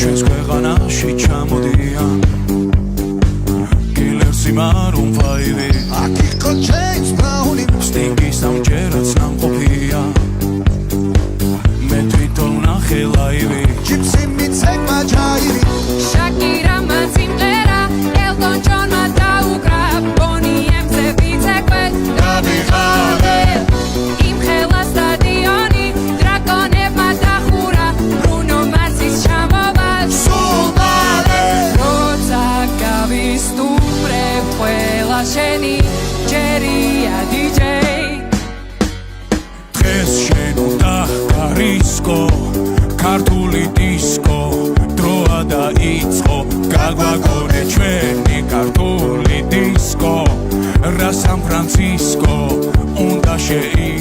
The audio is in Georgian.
ჩვენს ქვეყანაში ჩამოდიან კილერსი მარუმ ფაივი აქ იყო ჯეიმს ბრაუნი სტინგის ამჯერაც ნამყოფია მე თვითონ ვნახე ლაივი ჯიპსი მიცეკმა ჯაირი შაკირამა სიმღერა ელტონ ჯონმა დაუკრა ბონი ემზე ვიცეკვე დავიღალე იმხელა სტადიონი დრაკონებმა დახურა ბრუნო მარსის ჩამოვა სულ მალე როცა გავისტუმრებ ყველა შენი ჯერია დიჯეი დღეს შენ უნდა გარისკო ქართული დისკო დროა დაიწყო გაგვაგონე ჩვენი ქართული დისკო რა სან ფრანცისკო უნდა შეი